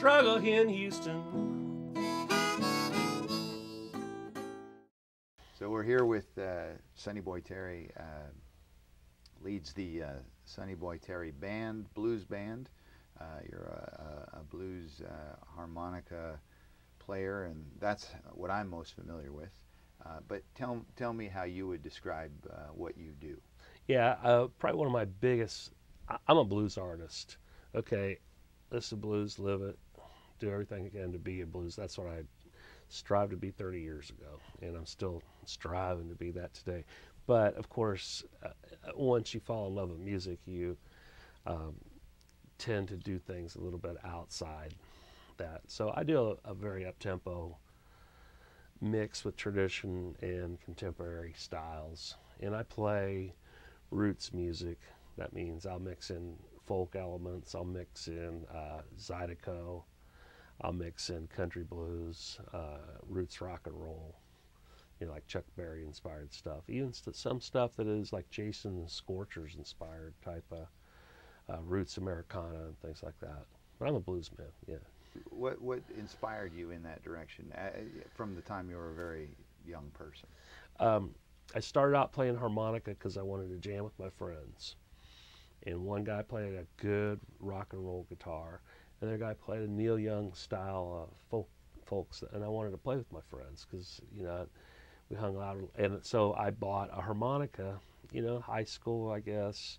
struggle here in Houston. So we're here with Sonny Boy Terry, leads the Sonny Boy Terry band, blues band. You're a blues harmonica player, and that's what I'm most familiar with. But tell me how you would describe what you do. Yeah, probably one of my biggest. I'm a blues artist. Okay, listen to blues, live it, do everything I can to be a blues. That's what I strive to be 30 years ago, and I'm still striving to be that today. But of course, once you fall in love with music, you tend to do things a little bit outside that. So I do a very up-tempo mix with tradition and contemporary styles, and I play roots music. That means I'll mix in folk elements, I'll mix in zydeco, I'll mix in country blues, roots rock and roll, like Chuck Berry inspired stuff, even some stuff that is like Jason and Scorchers inspired type of roots Americana and things like that. But I'm a bluesman, yeah. What inspired you in that direction from the time you were a very young person? I started out playing harmonica because I wanted to jam with my friends. And one guy played a good rock and roll guitar. Another guy played a Neil Young style folks, and I wanted to play with my friends because we hung out. And so I bought a harmonica, high school, I guess,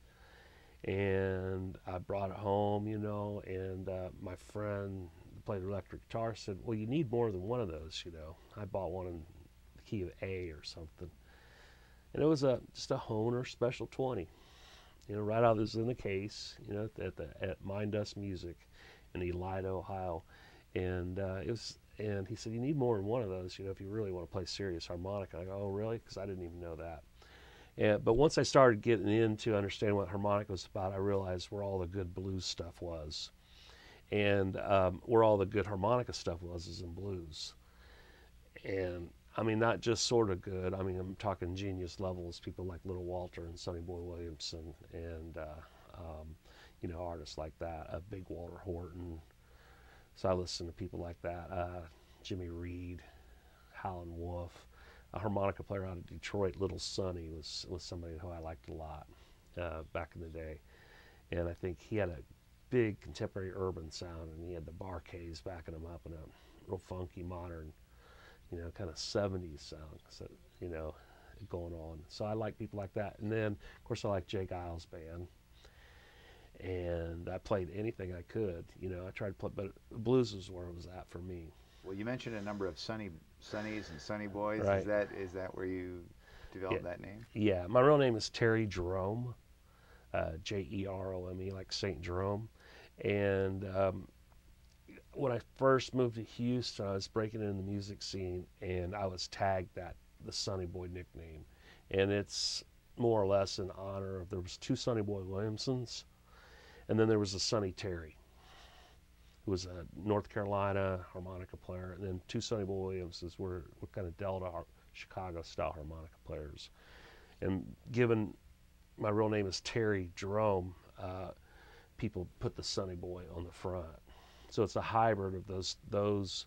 and I brought it home, and my friend who played electric guitar said, "Well, you need more than one of those, I bought one in the key of A or something, and it was just a Hohner Special 20, right out. It was in the case, at Mine Dust Music in Elida, Ohio, and And he said, "You need more than one of those, if you really want to play serious harmonica." I go, "Oh, really?" Because I didn't even know that. But once I started getting into understanding what harmonica was about, I realized where all the good blues stuff was. And where all the good harmonica stuff was is in blues. And I mean, not just sort of good. I mean, I'm talking genius levels, people like Little Walter and Sonny Boy Williamson and, artists like that, Big Walter Horton. So I listen to people like that, Jimmy Reed, Howlin' Wolf. A harmonica player out of Detroit, Little Sonny, was somebody who I liked a lot back in the day. And I think he had a big contemporary urban sound, and he had the bar Ks backing him up in a real funky, modern, kind of 70s sound, so, going on. So I like people like that. And then, of course, I like Jay Giles' band. And I played anything I could. I tried to play, but blues was where it was at for me. Well, you mentioned a number of Sonnies and Sonny Boys. Right. Is that where you developed that name? Yeah, my real name is Terry Jerome, Jerome, like St. Jerome. And when I first moved to Houston, I was breaking into the music scene, and I was tagged the Sonny Boy nickname. And it's more or less in honor of, there was two Sonny Boy Williamsons, and then there was a Sonny Terry, who was a North Carolina harmonica player, and then two Sonny Boy Williamsons were kind of Delta Chicago-style harmonica players. And given my real name is Terry Jerome, people put the Sonny Boy on the front. So it's a hybrid of those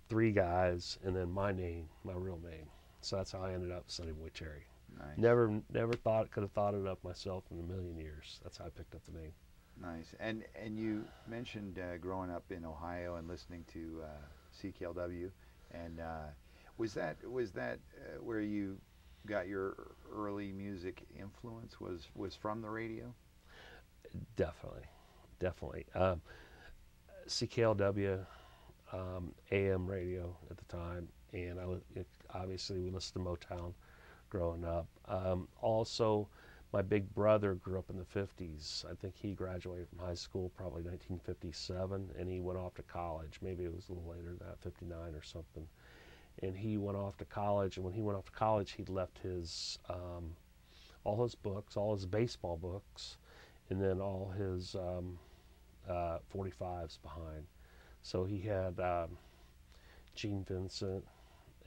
three guys, and then my name, my real name. So that's how I ended up Sonny Boy Terry. Nice. Never could have thought it up myself in a million years. That's how I picked up the name. Nice. And you mentioned growing up in Ohio and listening to CKLW, and was that where you got your early music influence? Was from the radio? Definitely. CKLW, AM radio at the time, and obviously we listened to Motown growing up. Also, my big brother grew up in the 50s. I think he graduated from high school probably 1957, and he went off to college. Maybe it was a little later than that, 59 or something. And he went off to college, and when he went off to college, he left his all his books, all his baseball books, and then all his 45s behind. So he had Gene Vincent,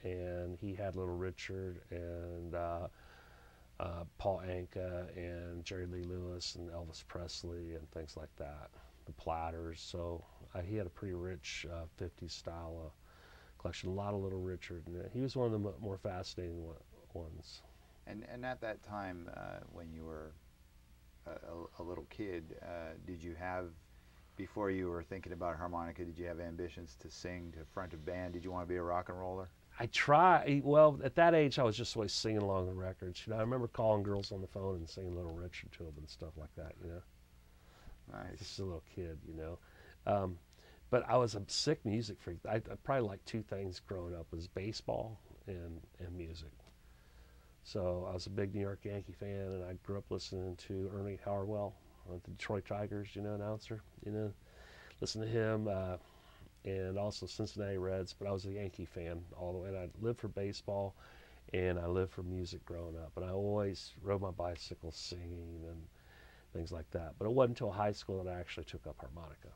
and he had Little Richard, and Paul Anka, and Jerry Lee Lewis, and Elvis Presley, and things like that. the Platters. So he had a pretty rich 50s style collection, a lot of Little Richard. And he was one of the more fascinating ones. And at that time, when you were a little kid, did you have, before you were thinking about harmonica, did you have ambitions to sing, to front a band? Did you want to be a rock and roller? Well, at that age, I was just always singing along the records. You know, I remember calling girls on the phone and singing Little Richard to them and stuff like that, you know. Nice. Just a little kid, you know. But I was a sick music freak. I probably liked two things growing up, was baseball and music. So I was a big New York Yankee fan, and I grew up listening to Ernie Harwell, the Detroit Tigers, you know, announcer, you know. Listen to him, and also Cincinnati Reds, but I was a Yankee fan all the way. And I lived for baseball, and I lived for music growing up. And I always rode my bicycle singing and things like that. But it wasn't until high school that I actually took up harmonica,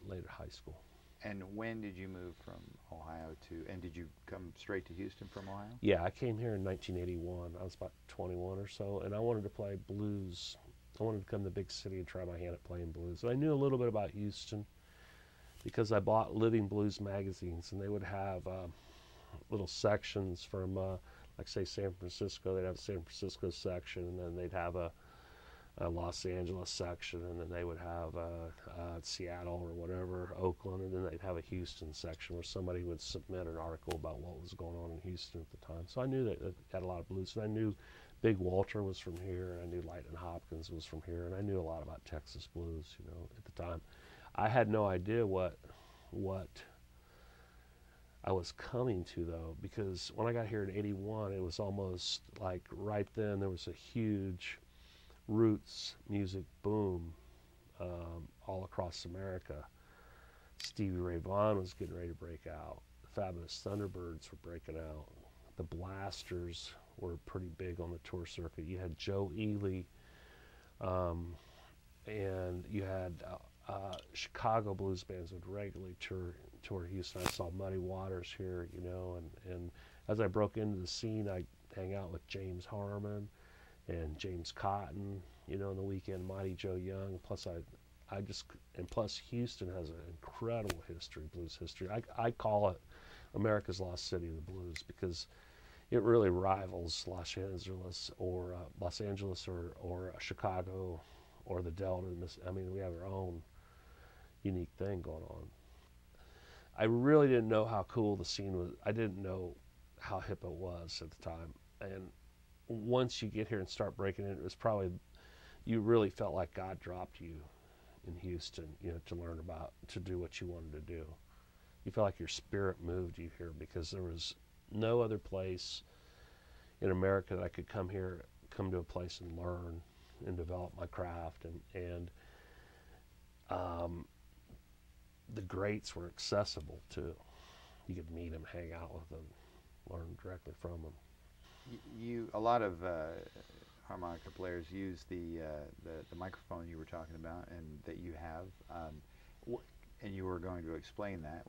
later high school. And when did you move from Ohio and did you come straight to Houston from Ohio? Yeah, I came here in 1981. I was about 21 or so, and I wanted to play blues. I wanted to come to the big city and try my hand at playing blues. And I knew a little bit about Houston because I bought Living Blues magazines, and they would have little sections from, like say, San Francisco. They'd have a San Francisco section, and then they'd have a Los Angeles section, and then they would have Seattle or whatever, Oakland, and then they'd have a Houston section where somebody would submit an article about what was going on in Houston at the time. So I knew that it had a lot of blues, and I knew Big Walter was from here, and I knew Lightnin' Hopkins was from here, and I knew a lot about Texas blues, you know, at the time. I had no idea what I was coming to, though, because when I got here in '81, it was almost like right then there was a huge roots music boom all across America. Stevie Ray Vaughan was getting ready to break out. The Fabulous Thunderbirds were breaking out. The Blasters were pretty big on the tour circuit. You had Joe Ely, and you had Chicago blues bands would regularly tour Houston. I saw Muddy Waters here, you know, and as I broke into the scene, I'd hang out with James Harmon and James Cotton, you know, on the weekend, Mighty Joe Young. Plus, plus Houston has an incredible history, blues history. I call it America's Lost City of the Blues because it really rivals Los Angeles or Chicago or the Delta. I mean, we have our own unique thing going on. I really didn't know how cool the scene was. I didn't know how hip it was at the time. And once you get here and start breaking it was probably, you really felt like God dropped you in Houston, you know, to do what you wanted to do. You felt like your spirit moved you here because there was no other place in America that I could come to a place and learn and develop my craft. And the greats were accessible too. You could meet them, hang out with them, learn directly from them. A lot of harmonica players use the microphone you were talking about and that you have, and you were going to explain that.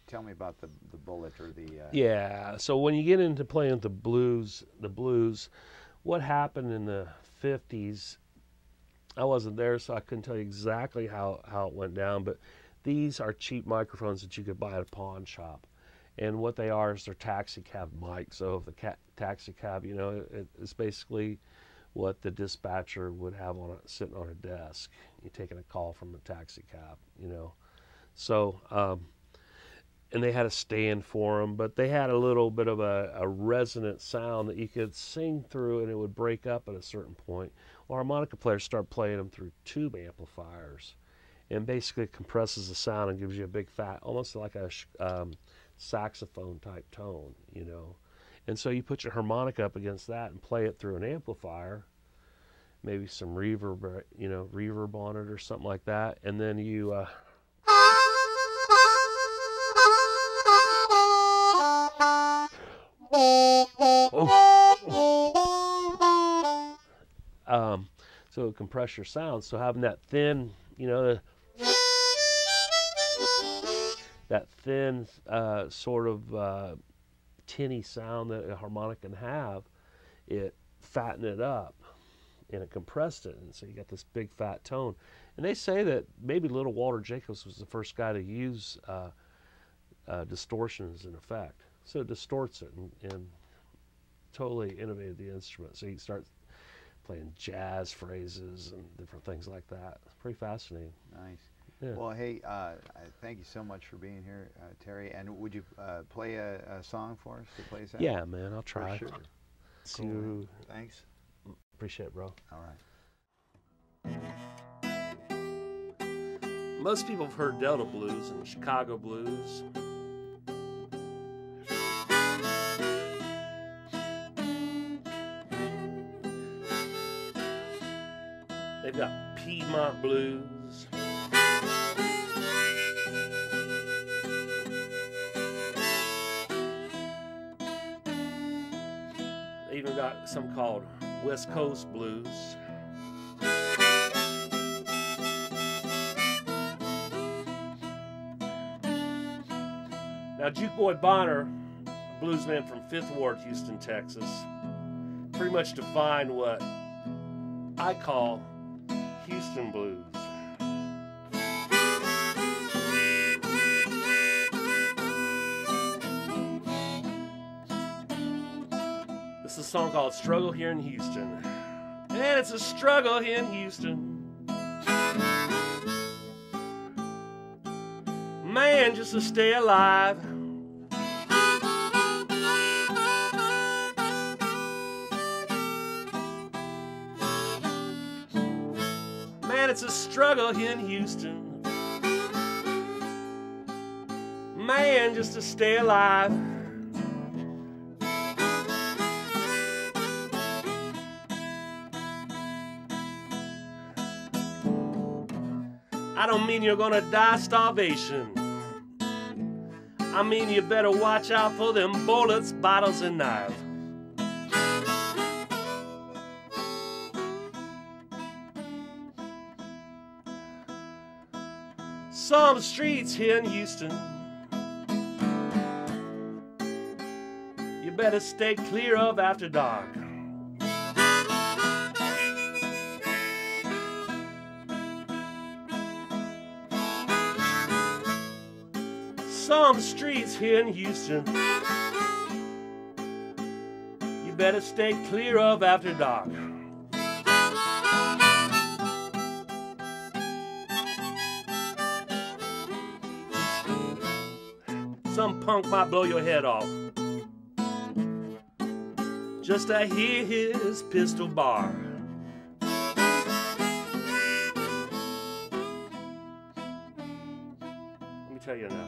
Tell me about the bullet or the. Yeah. So when you get into playing the blues, what happened in the '50s? I wasn't there, so I couldn't tell you exactly how it went down. But these are cheap microphones that you could buy at a pawn shop. And what they are is they're taxi cab mics. So if the taxi cab, you know, it's basically what the dispatcher would have sitting on a desk. You're taking a call from a taxi cab, you know. So, and they had a stand for them, but they had a little bit of a resonant sound that you could sing through, and it would break up at a certain point. Well, harmonica players start playing them through tube amplifiers, and basically it compresses the sound and gives you a big fat, almost like a saxophone type tone, you know. And so you put your harmonica up against that and play it through an amplifier, maybe some reverb, you know, reverb on it or something like that, and then you so it compress your sound. So having that thin, you know, that thin sort of tinny sound that a harmonica can have, it fattened it up and it compressed it, and so you got this big fat tone. And they say that maybe Little Walter Jacobs was the first guy to use distortion as an effect. So it distorts it and totally innovated the instrument. So you start playing jazz phrases and different things like that. It's pretty fascinating. Nice. Yeah. Well, hey, thank you so much for being here, Terry. And would you play a song for us to play us out? Yeah, man, I'll try. For sure. See Cool, you. Thanks. Appreciate it, bro. All right. Most people have heard Delta blues and Chicago blues. They've got Piedmont blues. They even got some called West Coast blues. Now, Juke Boy Bonner, a bluesman from 5th Ward, Houston, Texas, pretty much defined what I call Houston blues. This is a song called Struggle Here in Houston. And it's a struggle here in Houston. Man, just to stay alive. Man, it's a struggle here in Houston. Man, just to stay alive. I don't mean you're gonna die starvation. I mean you better watch out for them bullets, bottles, and knives. Some streets here in Houston, you better stay clear of after dark. Some streets here in Houston, you better stay clear of after dark. Some punk might blow your head off just to hear his pistol bar. Let me tell you now.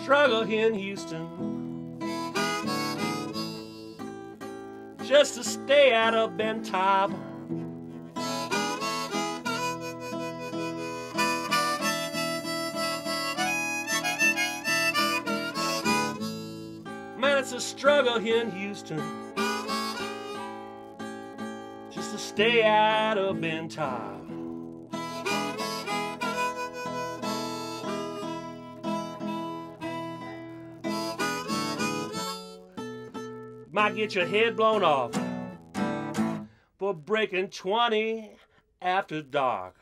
Struggle here in Houston just to stay out of Ben Top. Man, it's a struggle here in Houston just to stay out of Ben Top. Might get your head blown off for breaking 20 after dark.